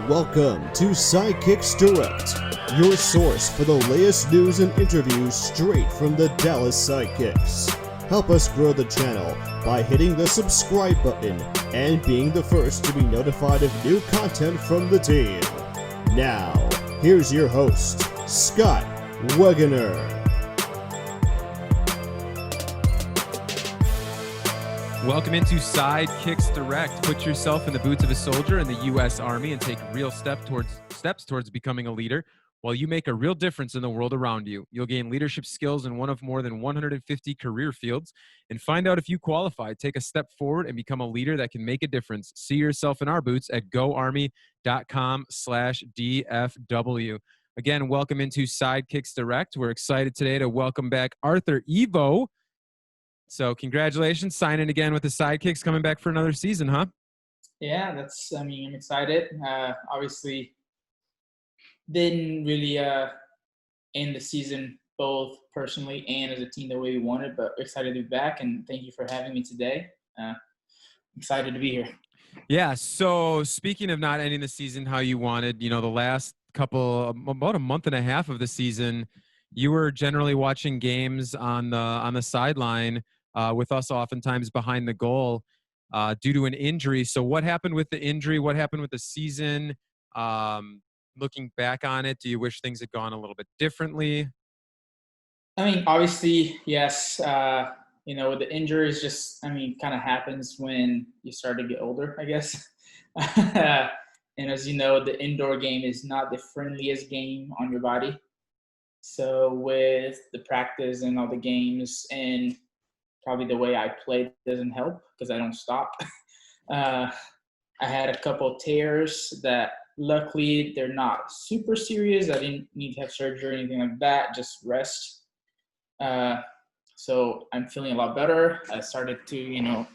Welcome to SidekicksDirect, your source for the latest news and interviews straight from the Dallas Sidekicks. Help us grow the channel by hitting the subscribe button and being the first to be notified of new content from the team. Now, here's your host, Scott Wegener. Welcome into Sidekicks Direct. Put yourself in the boots of a soldier in the U.S. Army and take real steps towards becoming a leader while you make a real difference in the world around you. You'll gain leadership skills in one of more than 150 career fields and find out if you qualify. Take a step forward and become a leader that can make a difference. See yourself in our boots at goarmy.com/DFW. Again, welcome into Sidekicks Direct. We're excited today to welcome back Arthur Evo. So congratulations, signing again with the Sidekicks, coming back for another season, huh? Yeah, I'm excited. Obviously, didn't really end the season both personally and as a team the way we wanted, but excited to be back, and thank you for having me today. Excited to be here. Yeah, so speaking of not ending the season how you wanted, the last about a month and a half of the season, you were generally watching games on the sideline with us oftentimes behind the goal due to an injury. So what happened with the injury? What happened with the season? Looking back on it, do you wish things had gone a little bit differently? I mean, obviously, yes. With the injuries, kind of happens when you start to get older, I guess. And as you know, the indoor game is not the friendliest game on your body. So with the practice and all the games and probably the way I play doesn't help because I don't stop. I had a couple tears that luckily they're not super serious. I didn't need to have surgery or anything like that, just rest. So I'm feeling a lot better. I started to,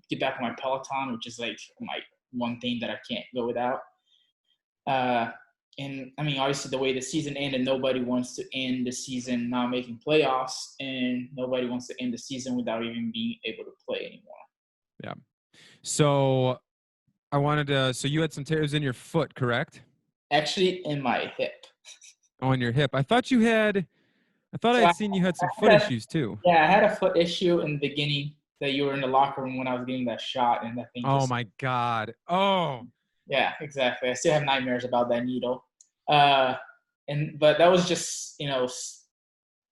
get back on my Peloton, which is like my one thing that I can't go without. And I mean, obviously, the way the season ended, nobody wants to end the season not making playoffs, and nobody wants to end the season without even being able to play anymore. Yeah. So so you had some tears in your foot, correct? Actually, in my hip. Oh, in your hip. I thought I had seen you had some foot issues too. Yeah, I had a foot issue in the beginning that you were in the locker room when I was getting that shot, and that thing my God. Oh. Yeah, exactly. I still have nightmares about that needle. But that was just,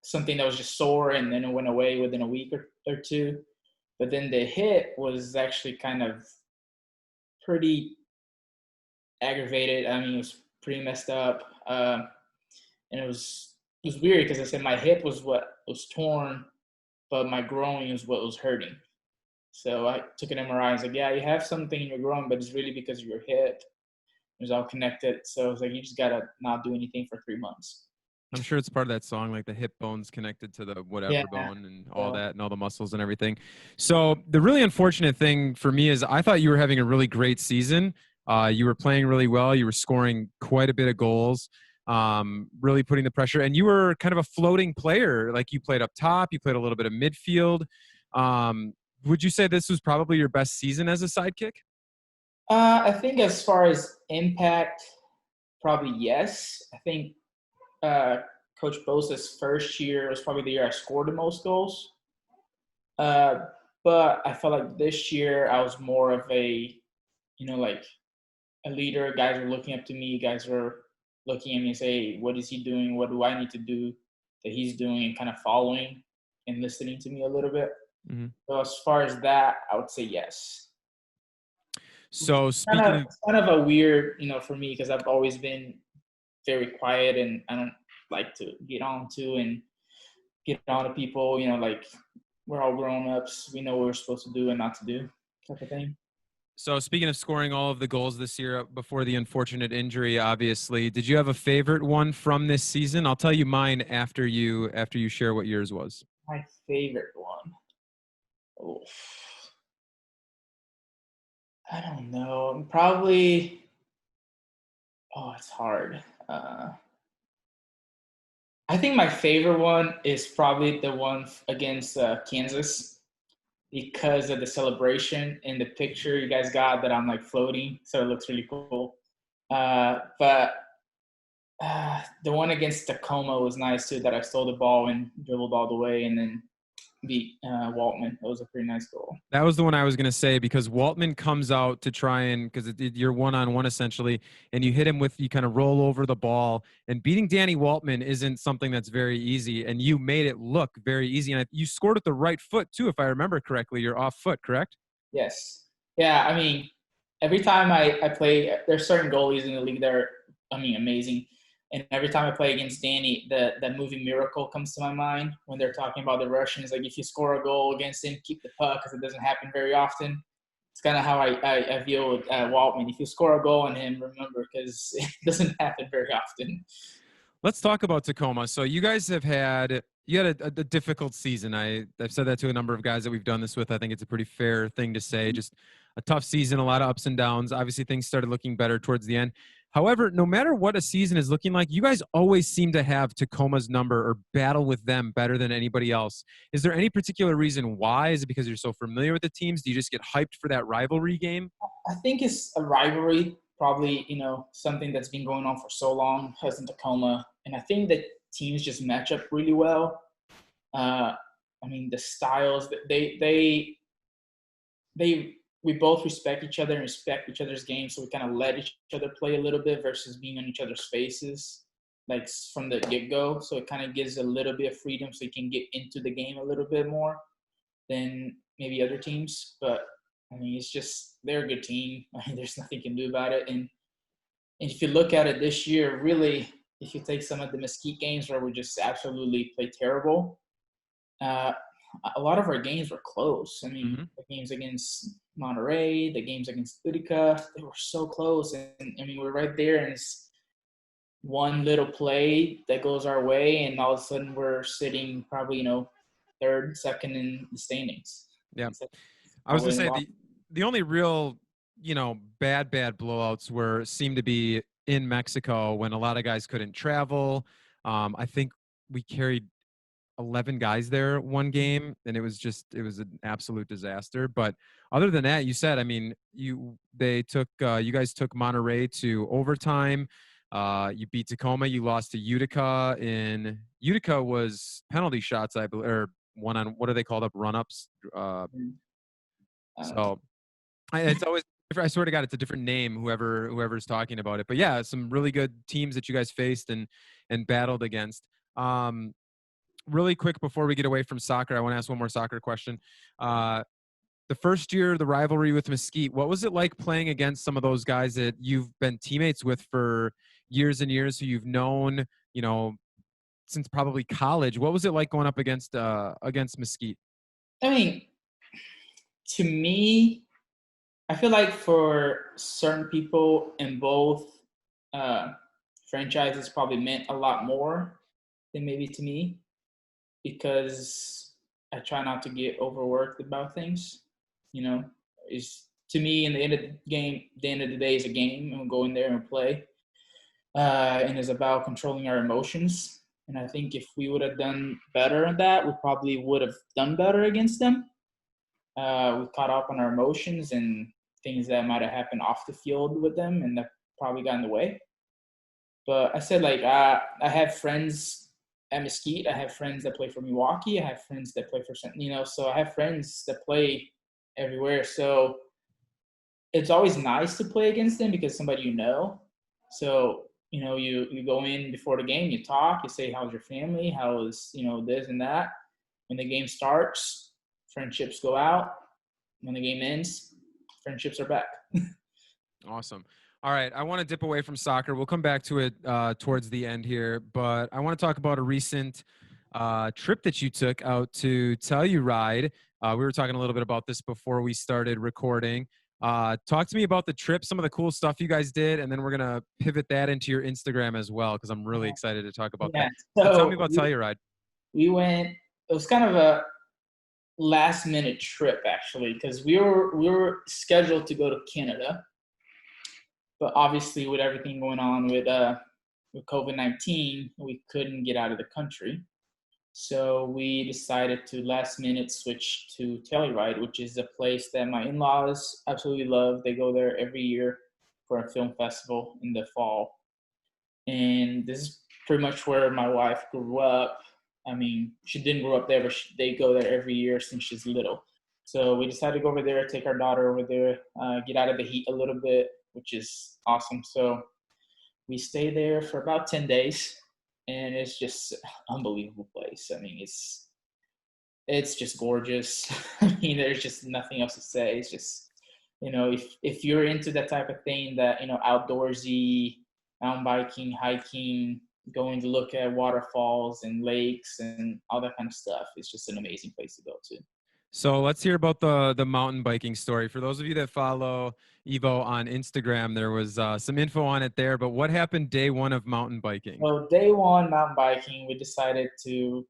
something that was just sore, and then it went away within a week or two. But then the hip was actually kind of pretty aggravated. I mean, it was pretty messed up. And it was weird because I said my hip was what was torn, but my groin is what was hurting. So I took an MRI. I was like, yeah, you have something in your groin, but it's really because of your hip. It was all connected. So I was like, you just got to not do anything for 3 months. I'm sure it's part of that song, like the hip bone's connected to the whatever bone and all that and all the muscles and everything. So the really unfortunate thing for me is I thought you were having a really great season. You were playing really well. You were scoring quite a bit of goals, really putting the pressure. And you were kind of a floating player. Like you played up top. You played a little bit of midfield. Would you say this was probably your best season as a sidekick? I think as far as impact, probably yes. I think Coach Bosa's first year was probably the year I scored the most goals. But I felt like this year I was more of a, like a leader. Guys were looking up to me. Guys were looking at me and say, what is he doing? What do I need to do that he's doing, and kind of following and listening to me a little bit. Mm-hmm. So as far as that, I would say yes. So speaking it's kind of a weird, for me, because I've always been very quiet and I don't like to get on to people, like we're all grown-ups. We know what we're supposed to do and not to do type of thing. So speaking of scoring all of the goals this year before the unfortunate injury, obviously, did you have a favorite one from this season? I'll tell you mine after you share what yours was. My favorite one. Oh, I don't know. Probably. Oh, it's hard. I think my favorite one is probably the one against Kansas because of the celebration and the picture you guys got that I'm like floating. So it looks really cool. But the one against Tacoma was nice too, that I stole the ball and dribbled all the way and then beat Waltman. That was a pretty nice goal. That was the one I was going to say, because Waltman comes out to try and, because you're one-on-one essentially, and you hit him with, you kind of roll over the ball, and beating Danny Waltman isn't something that's very easy, and you made it look very easy, and you scored with the right foot too, if I remember correctly. You're off foot, correct? Yes. Yeah, I mean, every time I play, there's certain goalies in the league that are, amazing. And every time I play against Danny, the movie Miracle comes to my mind when they're talking about the Russians. Like, if you score a goal against him, keep the puck, because it doesn't happen very often. It's kind of how I feel with Waltman. If you score a goal on him, remember, because it doesn't happen very often. Let's talk about Tacoma. So you guys had a difficult season. I've said that to a number of guys that we've done this with. I think it's a pretty fair thing to say. Just a tough season, a lot of ups and downs. Obviously, things started looking better towards the end. However, no matter what a season is looking like, you guys always seem to have Tacoma's number or battle with them better than anybody else. Is there any particular reason why? Is it because you're so familiar with the teams? Do you just get hyped for that rivalry game? I think it's a rivalry, probably, something that's been going on for so long, has in Tacoma. And I think that teams just match up really well. The styles, we both respect each other and respect each other's game, so we kind of let each other play a little bit versus being on each other's faces, like from the get-go. So it kind of gives a little bit of freedom, so you can get into the game a little bit more than maybe other teams. But it's just, they're a good team. There's nothing you can do about it. And if you look at it this year, really, if you take some of the Mesquite games where we just absolutely played terrible, a lot of our games were close. The games against Monterey, the games against Utica, they were so close. And we're right there, and it's one little play that goes our way, and all of a sudden we're sitting probably, third, second in the standings. Yeah. I was going to say the only real, bad blowouts seemed to be in Mexico when a lot of guys couldn't travel. I think we carried 11 guys there one game, and it was an absolute disaster. But other than that, you said, you guys took Monterey to overtime. You beat Tacoma. You lost to Utica. Utica was penalty shots, I believe, or one on, what are they called, up run-ups? So it's always, I swear to God, it's a different name, whoever's talking about it. But yeah, some really good teams that you guys faced and battled against. Really quick before we get away from soccer, I want to ask one more soccer question. The first year, the rivalry with Mesquite, what was it like playing against some of those guys that you've been teammates with for years and years, who you've known, since probably college? What was it like going up against Mesquite? To me, I feel like for certain people in both franchises probably meant a lot more than maybe to me, because I try not to get overworked about things. It's, to me, in the end of the game, the end of the day is a game, and we'll go in there and play. And it's about controlling our emotions. And I think if we would have done better at that, we probably would have done better against them. We caught up on our emotions and things that might have happened off the field with them, and that probably got in the way. But I said, I have friends at Mesquite. I have friends that play for Milwaukee. I have friends that play for, so I have friends that play everywhere. So it's always nice to play against them because somebody So, you go in before the game, you talk, you say, how's your family? How is, this and that. When the game starts, friendships go out. When the game ends, friendships are back. Awesome. All right, I want to dip away from soccer. We'll come back to it towards the end here, but I want to talk about a recent trip that you took out to Telluride. We were talking a little bit about this before we started recording. Talk to me about the trip, some of the cool stuff you guys did, and then we're going to pivot that into your Instagram as well, because I'm really excited to talk about that. So tell me about Telluride. We went, it was kind of a last minute trip, actually, because we were scheduled to go to Canada. But obviously, with everything going on with COVID-19, we couldn't get out of the country. So we decided to last minute switch to Telluride, which is a place that my in-laws absolutely love. They go there every year. for a film festival in the fall. And this is pretty much where my wife grew up. I mean, she didn't grow up there, but they go there every year since she's little. So we decided to go over there, take our daughter over there, get out of the heat a little bit, which is awesome. So we stay there for about 10 days, and it's just an unbelievable place. I mean, it's just gorgeous. I mean, there's just nothing else to say. It's just, if you're into that type of thing, that, outdoorsy, mountain biking, hiking, going to look at waterfalls and lakes and all that kind of stuff, it's just an amazing place to go to. So let's hear about the mountain biking story. For those of you that follow Evo on Instagram, there was some info on it there, but what happened day one of mountain biking? Well, day one mountain biking, we decided to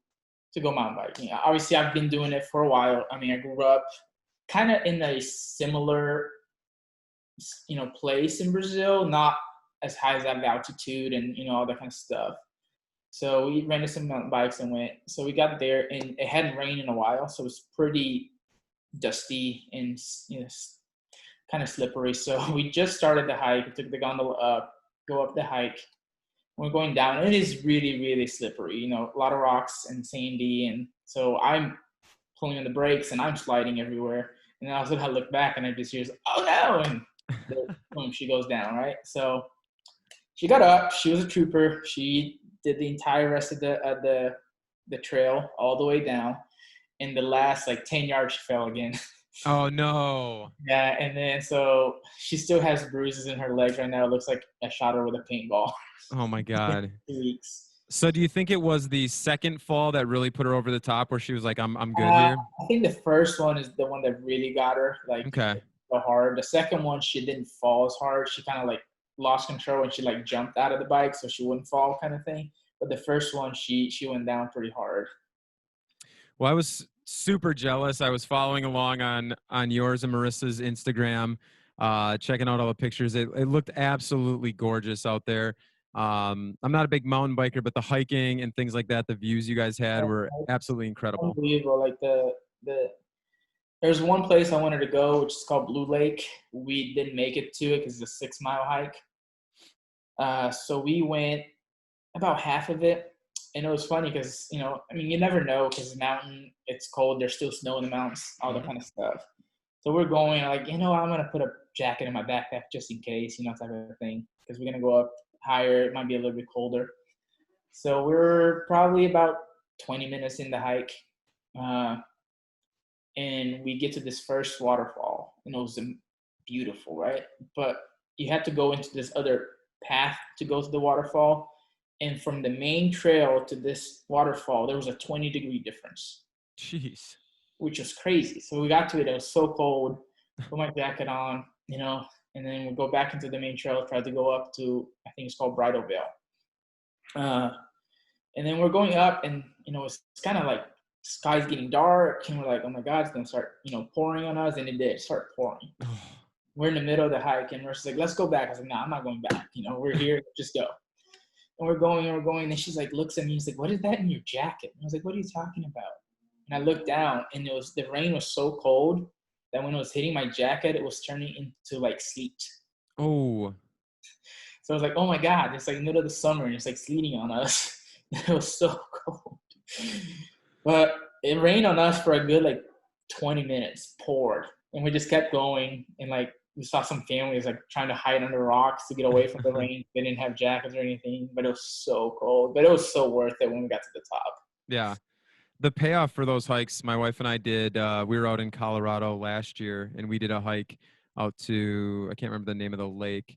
go mountain biking. Obviously, I've been doing it for a while. I mean, I grew up kind of in a similar, place in Brazil, not as high as that altitude and, all that kind of stuff. So we rented some mountain bikes and went. So we got there, and it hadn't rained in a while, so it was pretty dusty and, kind of slippery. So we just started the hike. We took the gondola up, go up the hike. We're going down, and it is really, really slippery. A lot of rocks and sandy, and so I'm pulling on the brakes, and I'm sliding everywhere. And then I was about to look back, and I just hear, "Oh no!" And boom, she goes down. Right. So she got up. She was a trooper. She did the entire rest of the trail all the way down. In the last 10 yards, she fell again. Oh no. Yeah, and then so she still has bruises in her legs right now. It looks like I shot her with a paintball. Oh my God. 2 weeks. So do you think it was the second fall that really put her over the top, where she was like, I'm good here? I think the first one is the one that really got her, Okay. so hard. The second one, she didn't fall as hard. She kind of lost control, and she jumped out of the bike so she wouldn't fall, kind of thing. But the first one, she went down pretty hard. Well, I was super jealous. I was following along on yours and Marissa's Instagram, checking out all the pictures. It looked absolutely gorgeous out there. I'm not a big mountain biker, but the hiking and things like that, the views you guys had were absolutely incredible. Unbelievable. There's one place I wanted to go, which is called Blue Lake. We didn't make it to it because it's a 6-mile hike. So we went about half of it. And it was funny because, you never know, because the mountain, it's cold. There's still snow in the mountains, all that kind of stuff. So we're going I'm going to put a jacket in my backpack just in case, type of thing. Because we're going to go up higher. It might be a little bit colder. So we're probably about 20 minutes in the hike. And we get to this first waterfall. And it was beautiful, right? But you had to go into this other path to go to the waterfall. And from the main trail to this waterfall, there was a 20-degree difference. Jeez. Which was crazy. So we got to it. It was so cold. Put my jacket on, and then we go back into the main trail, try to go up to, I think it's called Bridal Veil. And then we're going up, and, it's kind of sky's getting dark. And we're like, oh, my God, it's going to start, pouring on us. And it did start pouring. We're in the middle of the hike, and we're just like, let's go back. I was like, no, I'm not going back. We're here. Just go. And we're going, and she's looks at me, he's like, what is that in your jacket? And I was like, what are you talking about? And I looked down, and the rain was so cold that when it was hitting my jacket, it was turning into sleet. Oh. So I was like, oh my God, it's middle of the summer, and it's sleeting on us. It was so cold. But it rained on us for a good 20 minutes, poured. And we just kept going, and we saw some families trying to hide under rocks to get away from the rain. They didn't have jackets or anything, but it was so cold. But it was so worth it when we got to the top. Yeah. The payoff for those hikes, my wife and I did, we were out in Colorado last year, and we did a hike out to, I can't remember the name of the lake,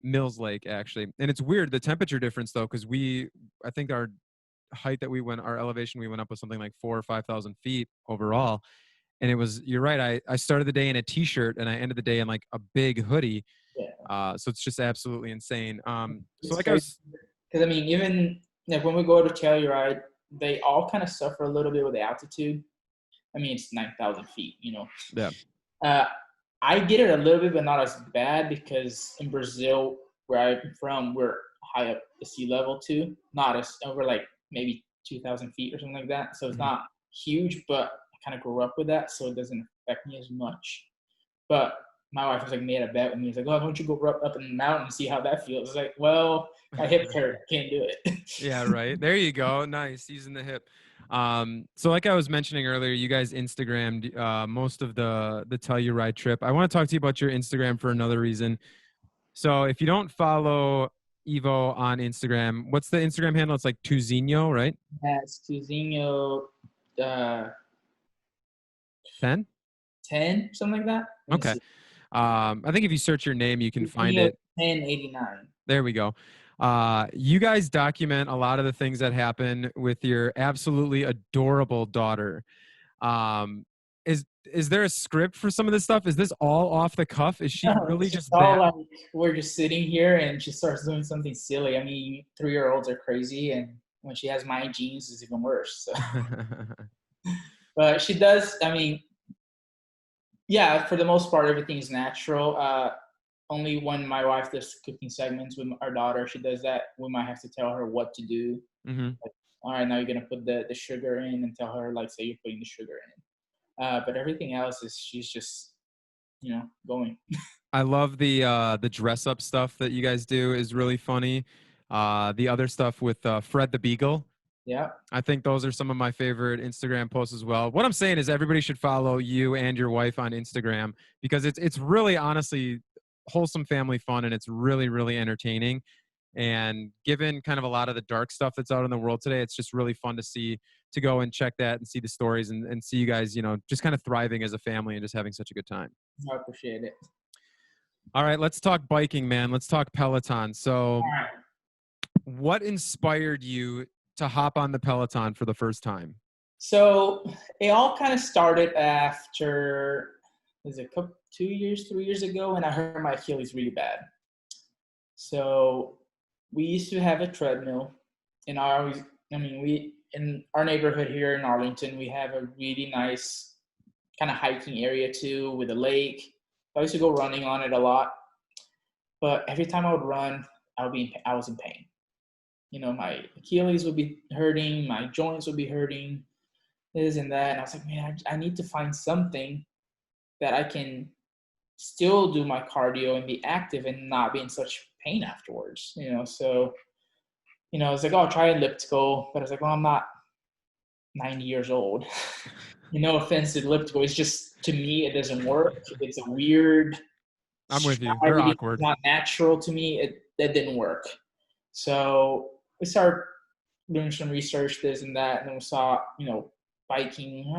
Mills Lake, actually. And it's weird, the temperature difference, though, because I think our height that our elevation we went up was something like 4,000 or 5,000 feet overall. And it was, you're right, I started the day in a T-shirt, and I ended the day in a big hoodie. Yeah. So it's just absolutely insane. So because even when we go to Telluride, they all kind of suffer a little bit with the altitude. I mean, it's 9,000 feet, Yeah. I get it a little bit, but not as bad, because in Brazil, where I'm from, we're high up the sea level too. Not as over maybe 2,000 feet or something like that. So it's not huge, but I kind of grew up with that, so it doesn't affect me as much. But my wife was like made a bet with me. He's like, oh, why don't you go up in the mountain and see how that feels? It's like, well, my hip hurt. I can't do it. Yeah, right. There you go. Nice. Using the hip. So like I was mentioning earlier, you guys Instagrammed most of the Telluride trip. I want to talk to you about your Instagram for another reason. So if you don't follow Evo on Instagram, what's the Instagram handle? It's like Tuzino, right? That's Cousinho 10? 10, something like that. Okay. I think if you search your name, you can find Cousinho it. 1089. There we go. You guys document a lot of the things that happen with your absolutely adorable daughter. Is there a script for some of this stuff? Is this all off the cuff? Is she No, really it's just all that? like we're just sitting here and she starts doing something silly. I mean, 3-year-olds are crazy, and when she has my genes, it's even worse. So. But she does. I mean, yeah, for the most part, everything is natural. Only when my wife does cooking segments with our daughter, she does that. We might have to tell her what to do. Mm-hmm. Like, all right, now you're gonna put the sugar in, and tell her like, say you're putting the sugar in. But everything else is she's just, going. I love the dress up stuff that you guys do is really funny. The other stuff with Fred the Beagle. Yeah. I think those are some of my favorite Instagram posts as well. What I'm saying is everybody should follow you and your wife on Instagram because it's really honestly wholesome family fun and it's really, really entertaining. And given kind of a lot of the dark stuff that's out in the world today, it's just really fun to see, to go and check that and see the stories and see you guys, just kind of thriving as a family and just having such a good time. I appreciate it. All right, let's talk biking, man. Let's talk Peloton. So All right. what inspired you to hop on the Peloton for the first time? So it all kind of started after, was it 3 years ago, when I hurt my Achilles really bad. So we used to have a treadmill, and we in our neighborhood here in Arlington, we have a really nice kind of hiking area too with a lake. I used to go running on it a lot, but every time I would run, I was in pain. My Achilles would be hurting, my joints would be hurting, this and that. And I was like, man, I need to find something that I can still do my cardio and be active and not be in such pain afterwards. So, I was like, oh, I'll try elliptical, but I was like, well, I'm not 90 years old. No offense to elliptical. It's just, to me, it doesn't work. It's a weird. I'm with you. They're awkward. It's not natural to me. That didn't work. So we started doing some research, this and that, and then we saw, biking.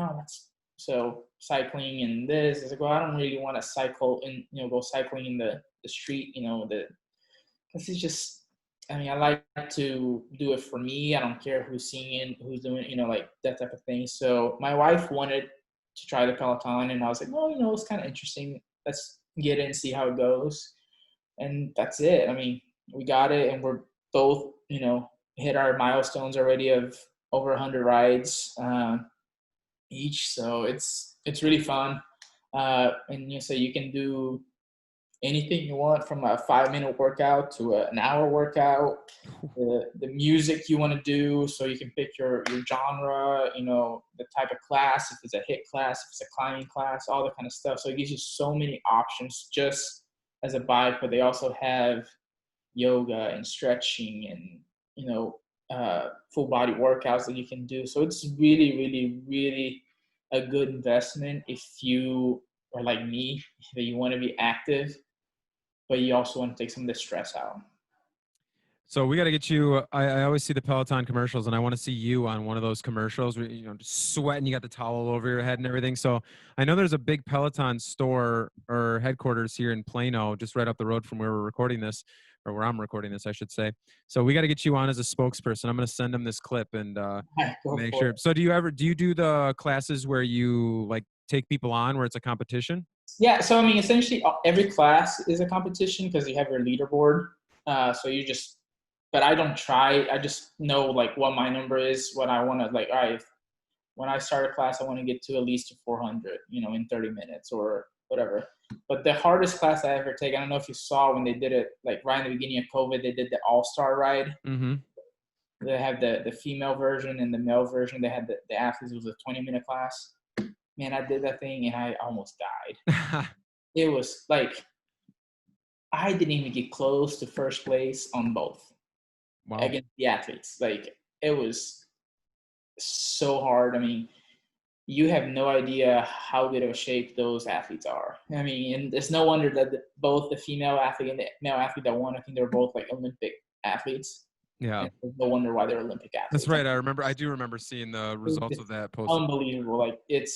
So cycling and this. I was like, well, I don't really want to cycle and go cycling in the street. This is just. I mean, I like to do it for me. I don't care who's singing, who's doing, like that type of thing. So my wife wanted to try the Peloton, and I was like, well, it's kind of interesting. Let's get in and see how it goes. And that's it. I mean, we got it, and we're both, hit our milestones already of over 100 rides each. So it's really fun. And so you can do anything you want, from a 5-minute workout to an hour workout, the music you want to do. So you can pick your genre, the type of class, if it's a HIIT class, if it's a climbing class, all that kind of stuff. So it gives you so many options just as a bike, but they also have yoga and stretching and, full body workouts that you can do. So it's really, really, really a good investment if you are like me, that you want to be active, but you also want to take some of the stress out. So we got to get you. I always see the Peloton commercials, and I want to see you on one of those commercials where just sweating, you got the towel over your head and everything. So I know there's a big Peloton store or headquarters here in Plano, just right up the road from where we're recording this, or where I'm recording this, I should say. So we got to get you on as a spokesperson. I'm going to send them this clip and make sure. So do you do the classes where you like take people on, where it's a competition? Yeah. So I mean, essentially every class is a competition because you have your leaderboard. So you just. But I don't try. I just know like what my number is, what I want to like. All right, when I start a class, I want to get to at least 400, in 30 minutes or whatever. But the hardest class I ever take, I don't know if you saw when they did it, like right in the beginning of COVID, they did the All-Star ride. Mm-hmm. They have the female version and the male version. They had the athletes. It was a 20-minute class. Man, I did that thing and I almost died. it was like I didn't even get close to first place on both Wow. against the athletes. Like it was so hard. I mean, you have no idea how good of a shape those athletes are. I mean, and it's no wonder that both the female athlete and the male athlete that won, I think they're both like Olympic athletes. Yeah. And no wonder why they're Olympic athletes. That's right. I do remember seeing the results of that post. Unbelievable. Like it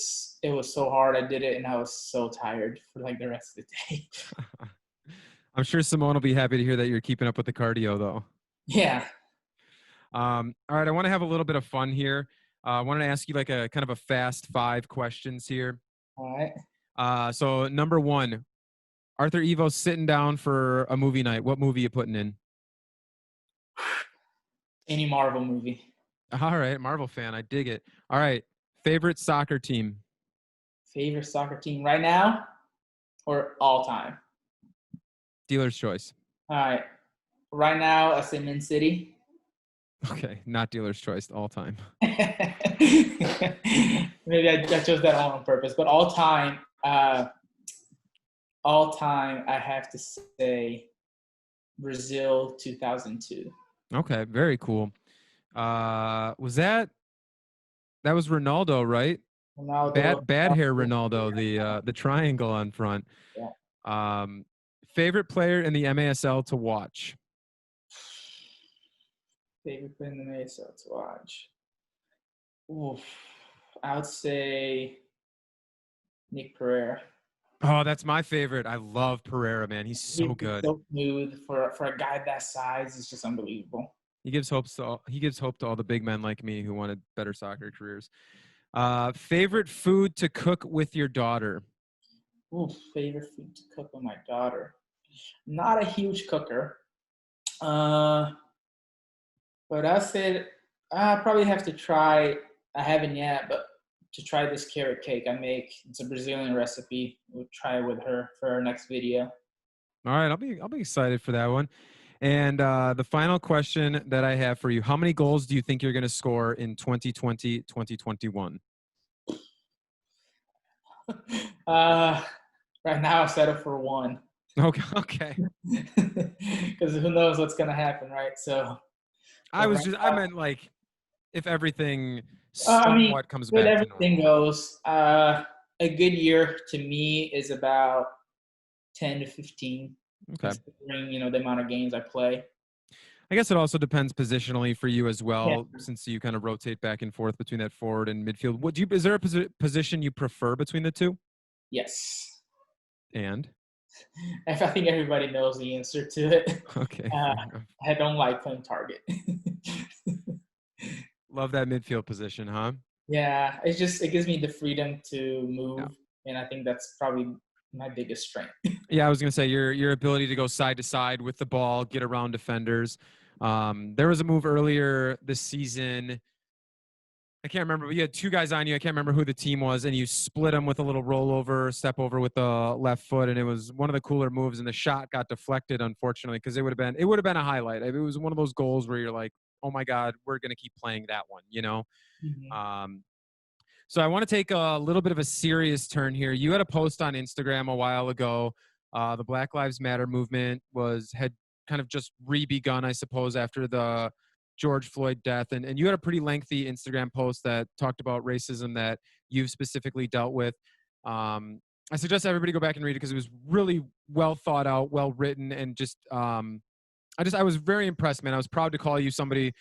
was so hard. I did it and I was so tired for like the rest of the day. I'm sure Simone will be happy to hear that you're keeping up with the cardio though. Yeah. All right. I want to have a little bit of fun here. I wanted to ask you like a kind of a fast 5 questions here. All right. So number 1, Arthur Evo sitting down for a movie night. What movie you putting in? Any Marvel movie. All right. Marvel fan. I dig it. All right. Favorite soccer team? Favorite soccer team right now or all time? Dealer's choice. All right. Right now, I say Man City. Okay. Not dealer's choice. All time. Maybe I chose that on purpose, but all time, I have to say Brazil 2002. Okay. Very cool. Was that was Ronaldo, right? Ronaldo. Bad hair Ronaldo, the triangle on front. Yeah. Favorite player in the MASL to watch? Favorite player in the MASL to watch? Oof. I would say Nick Pereira. Oh, that's my favorite. I love Pereira, man. He's so good. So smooth for a guy that size. It's just unbelievable. He gives hope to all the big men like me who wanted better soccer careers. Favorite food to cook with your daughter? Ooh, favorite food to cook with my daughter. Not a huge cooker. But I said I probably have to try. I haven't yet, but to try this carrot cake I make. It's a Brazilian recipe. We'll try it with her for our next video. All right, I'll be excited for that one. And the final question that I have for you, how many goals do you think you're going to score in 2020, 2021? Right now I'll settle for 1. Okay. Because who knows what's going to happen, right? So I meant like if everything somewhat comes back to normal. Everything goes. A good year to me is about 10 to 15. Okay. Considering, the amount of games I play. I guess it also depends positionally for you as well, Yeah. since you kind of rotate back and forth between that forward and midfield. Is there a position you prefer between the two? Yes. And? I think everybody knows the answer to it. Okay. I don't like playing target. Love that midfield position, huh? Yeah, it gives me the freedom to move, and I think that's probably my biggest strength. Yeah, I was gonna say your ability to go side to side with the ball, get around defenders. There was a move earlier this season. I can't remember, but you had 2 guys on you. I can't remember who the team was, and you split them with a little rollover, step over with the left foot, and it was one of the cooler moves. And the shot got deflected, unfortunately, because it would have been a highlight. It was one of those goals where you're like, oh my God, we're gonna keep playing that one, Mm-hmm. So I want to take a little bit of a serious turn here. You had a post on Instagram a while ago. The Black Lives Matter movement had kind of just re-begun, I suppose, after the George Floyd death. And you had a pretty lengthy Instagram post that talked about racism that you've specifically dealt with. I suggest everybody go back and read it because it was really well thought out, well written, and just I was very impressed, man. I was proud to call you somebody.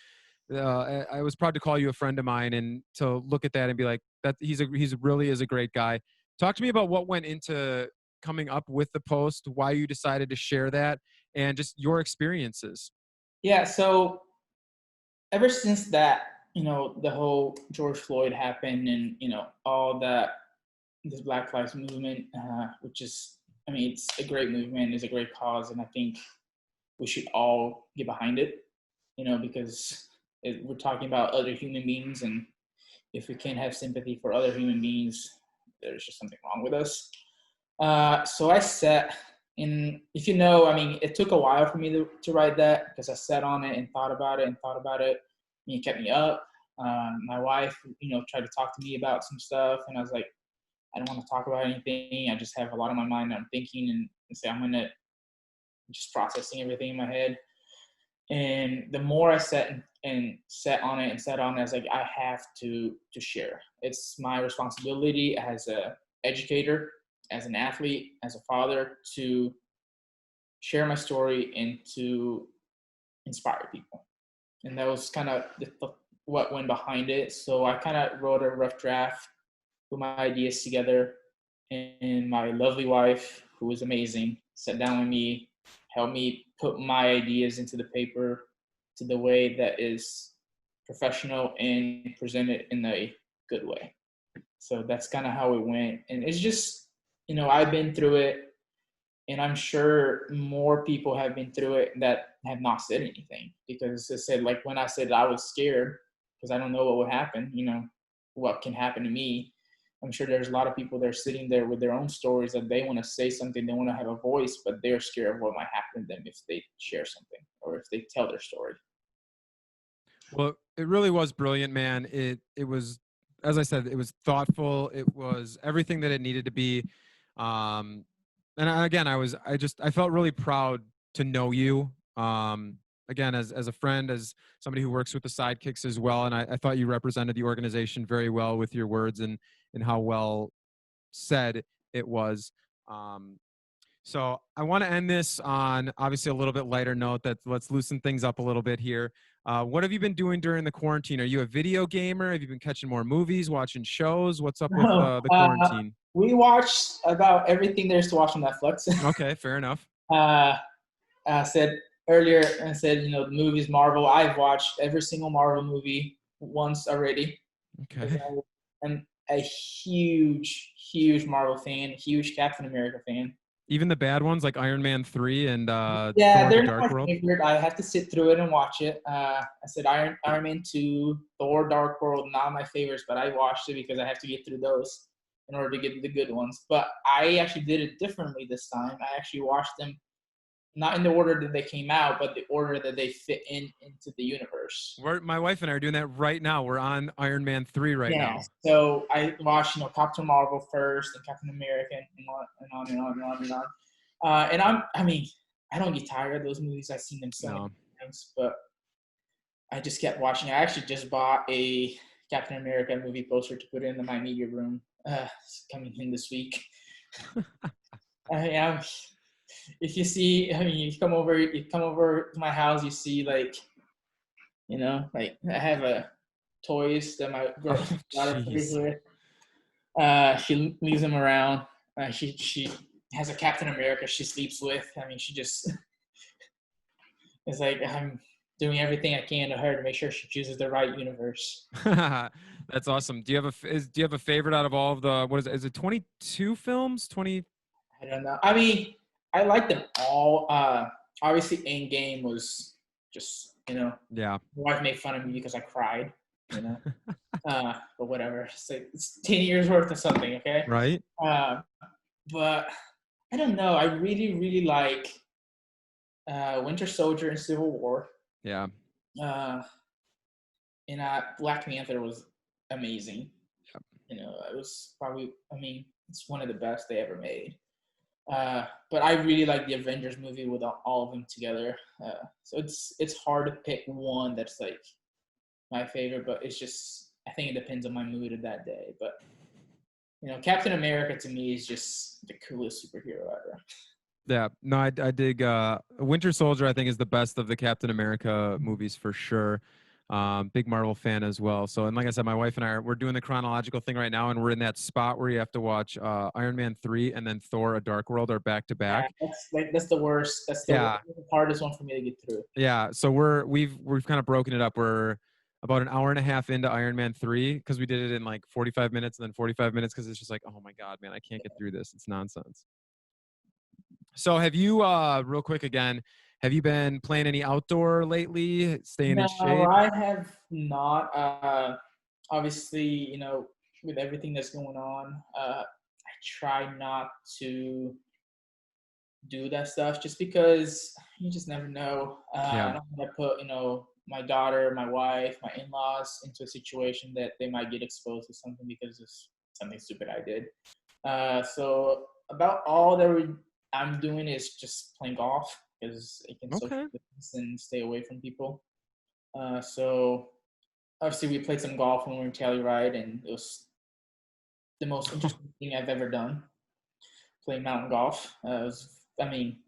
I was proud to call you a friend of mine, and to look at that and be like, that he's really is a great guy. Talk to me about what went into coming up with the post, why you decided to share that, and just your experiences. Yeah. So ever since that, the whole George Floyd happened, and all that, this Black Lives movement, which is, it's a great movement, it's a great cause, and I think we should all get behind it, because we're talking about other human beings, and if we can't have sympathy for other human beings, there's just something wrong with us. So I sat, and if it took a while for me to write that, because I sat on it and thought about it. And it kept me up. My wife, tried to talk to me about some stuff, and I was like, I don't want to talk about anything. I just have a lot on my mind that I'm thinking, and say I'm gonna just processing everything in my head. And the more I sat on it, I was like, I have to share. It's my responsibility as a educator, as an athlete, as a father, to share my story and to inspire people. And that was kind of what went behind it. So I kind of wrote a rough draft, put my ideas together, and my lovely wife, who was amazing, sat down with me, helped me put my ideas into the paper to the way that is professional and presented in a good way. So that's kind of how it went. And it's just, I've been through it, and I'm sure more people have been through it that have not said anything, because it said, like, when I said I was scared because I don't know what would happen, what can happen to me. I'm sure there's a lot of people that are sitting there with their own stories that they want to say something, they want to have a voice, but they're scared of what might happen to them if they share something or if they tell their story. Well, it really was brilliant, man. It was, as I said, it was thoughtful. It was everything that it needed to be. And again, I felt really proud to know you. Again, as a friend, as somebody who works with the Sidekicks as well. And I thought you represented the organization very well with your words and how well said it was. So I want to end this on obviously a little bit lighter note. That let's loosen things up a little bit here. What have you been doing during the quarantine? Are you a video gamer? Have you been catching more movies, watching shows? What's up with the quarantine? We watched about everything there's to watch on Netflix. Okay, fair enough. I said earlier, the movies, Marvel. I've watched every single Marvel movie once already. Okay. I'm a huge, huge Marvel fan, huge Captain America fan. Even the bad ones like Iron Man 3 and yeah, Thor: they're The not Dark my World? favorite. I have to sit through it and watch it. I said Iron Man 2, Thor: Dark World, not my favorites, but I watched it because I have to get through those in order to get the good ones. But I actually did it differently this time. I actually watched them not in the order that they came out, but the order that they fit into the universe. My wife and I are doing that right now. We're on Iron Man 3 right now. So I watched, Captain Marvel first, and Captain America, and on and on and on and on. And I don't get tired of those movies. I've seen them so many times, but I just kept watching. I actually just bought a Captain America movie poster to put in my media room. It's coming in this week. If you see, you come over to my house, you see, like I have toys that my girl plays with. She leaves them around. She has a Captain America she sleeps with. She just it's like I'm doing everything I can to her to make sure she chooses the right universe. That's awesome. Do you have a favorite out of all of the, what is it? Is it 22 films? 20? I don't know. I like them all. Obviously, Endgame was just, Yeah. My wife made fun of me because I cried, but whatever. It's 10 years worth of something, okay? Right. But I don't know. I really, really like Winter Soldier and Civil War. Yeah. And Black Panther was amazing. Yep. It was probably, it's one of the best they ever made. But I really like the Avengers movie with all of them together. So it's hard to pick one that's like my favorite, but it's just, I think it depends on my mood of that day. But Captain America to me is just the coolest superhero ever. Yeah, no, I dig Winter Soldier. I think is the best of the Captain America movies for sure. Big Marvel fan as well. So, and like I said, my wife and I we're doing the chronological thing right now, and we're in that spot where you have to watch Iron Man 3 and then Thor: A Dark World are back to back. That's the worst. That's the hardest one for me to get through. Yeah, so we've kind of broken it up. We're about an hour and a half into Iron Man 3 because we did it in like 45 minutes and then 45 minutes because it's just like, oh my God, man, I can't get through this. It's nonsense. So have you, real quick again, have you been playing any outdoor lately, staying in shape? No, I have not. Obviously, with everything that's going on, I try not to do that stuff just because you just never know. I don't want to put, my daughter, my wife, my in-laws into a situation that they might get exposed to something because of something stupid I did. So about all that I'm doing is just playing golf because it can social distance and stay away from people. So obviously we played some golf when we were in Telluride, and it was the most interesting thing I've ever done. Playing mountain golf. It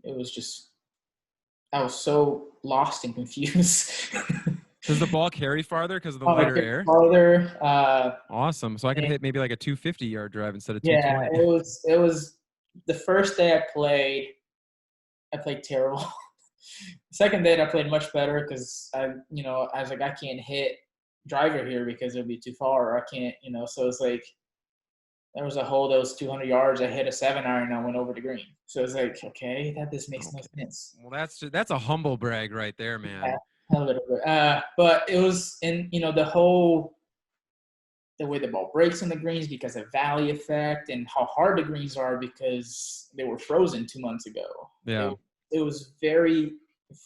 was just, I was so lost and confused. Does the ball carry farther because of the lighter air? Farther. Awesome. So I could hit maybe like a 250-yard drive instead of 220. 220. Yeah, it was the first day I played terrible. The second day I played much better because I was like, I can't hit driver here because it'll be too far, or I can't, so it's like there was a hole that was 200 yards. I hit a 7-iron and I went over the green. So it's like, okay, this makes no sense. Well, that's a humble brag right there, man. Yeah, a little bit. But it was in, the way the ball breaks on the greens because of valley effect, and how hard the greens are because they were frozen 2 months ago. Yeah. It was very,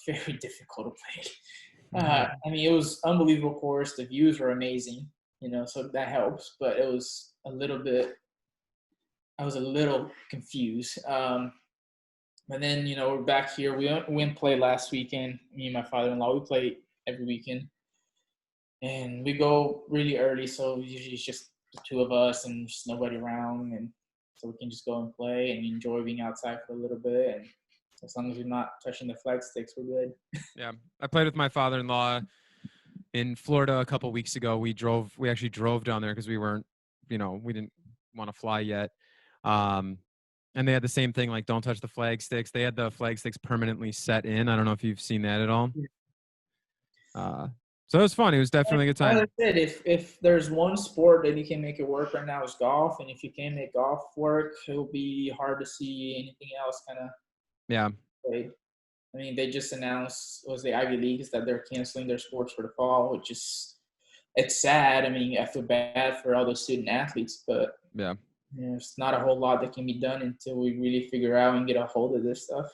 very difficult to play. It was unbelievable course. The views were amazing, so that helps. But I was a little confused. But then, we're back here. We went and played last weekend. Me and my father-in-law, we play every weekend. And we go really early, so usually it's just the two of us and just nobody around. And so we can just go and play and enjoy being outside for a little bit. And as long as we're not touching the flag sticks, we're good. Yeah. I played with my father-in-law in Florida a couple weeks ago. We actually drove down there because we weren't, we didn't want to fly yet. And they had the same thing, like don't touch the flag sticks. They had the flag sticks permanently set in. I don't know if you've seen that at all. So it was fun. It was definitely a good time. Like I said, if there's one sport that you can make it work right now, is golf. And if you can't make golf work, it'll be hard to see anything else kind of. Yeah. Play. They just announced, was the Ivy Leagues, that they're canceling their sports for the fall, which is, it's sad. I feel bad for all those student athletes, but yeah, there's not a whole lot that can be done until we really figure out and get a hold of this stuff.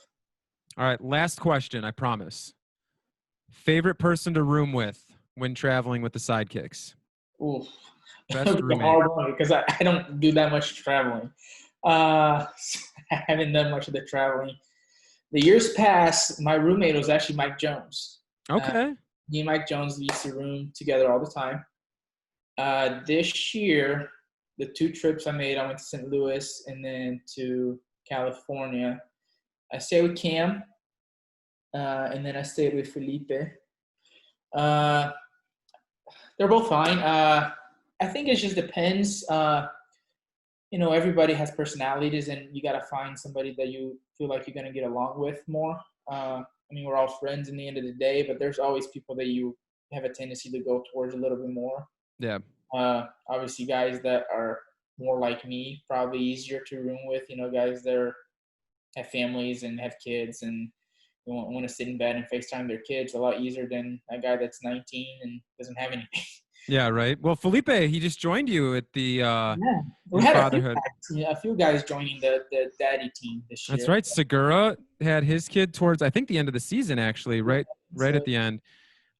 All right, last question, I promise. Favorite person to room with when traveling with the Sidekicks? Ooh, best roommate. Hard one because I don't do that much traveling. I haven't done much of the traveling. The years past, my roommate was actually Mike Jones. Okay. Me and Mike Jones used to room together all the time. This year, the 2 trips I made, I went to St. Louis and then to California. I stayed with Cam, and then I stayed with Felipe. They're both fine. I think it just depends. Everybody has personalities, and you got to find somebody that you feel like you're going to get along with more. We're all friends in the end of the day, but there's always people that you have a tendency to go towards a little bit more. Yeah. Obviously, guys that are more like me, probably easier to room with. Guys that have families and have kids and want to sit in bed and FaceTime their kids a lot easier than a guy that's 19 and doesn't have anything. Yeah, right. Well, Felipe, he just joined you at the we had fatherhood. A few guys joining the daddy team this year. That's right. Segura had his kid towards, I think, the end of the season, actually, right at the end.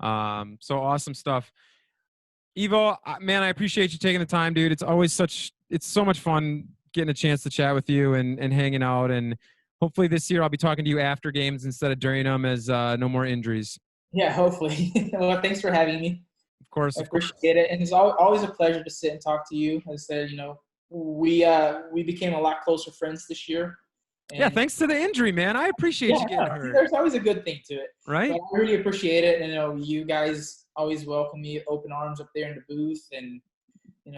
So awesome stuff. Evo, man, I appreciate you taking the time, dude. It's so much fun getting a chance to chat with you and hanging out. And hopefully this year I'll be talking to you after games instead of during them, as no more injuries. Yeah, hopefully. Well, thanks for having me. Of course. I appreciate it. And it's always a pleasure to sit and talk to you. As I said, we became a lot closer friends this year. And yeah, thanks to the injury, man. I appreciate you getting hurt. There's always a good thing to it. Right? But I really appreciate it. And, you guys always welcome me open arms up there in the booth and,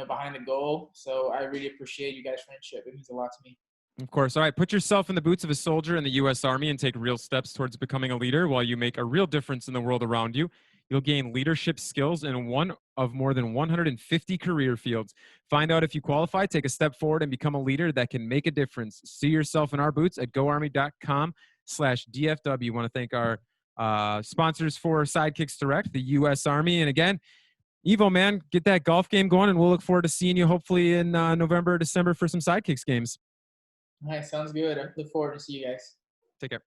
behind the goal. So I really appreciate you guys' friendship. It means a lot to me. Of course. All right. Put yourself in the boots of a soldier in the U.S. Army and take real steps towards becoming a leader while you make a real difference in the world around you. You'll gain leadership skills in one of more than 150 career fields. Find out if you qualify, take a step forward, and become a leader that can make a difference. See yourself in our boots at goarmy.com/DFW. Want to thank our sponsors for Sidekicks Direct, the U.S. Army. And again, Evo, man, get that golf game going, and we'll look forward to seeing you hopefully in November or December for some Sidekicks games. All right, sounds good. I look forward to see you guys. Take care.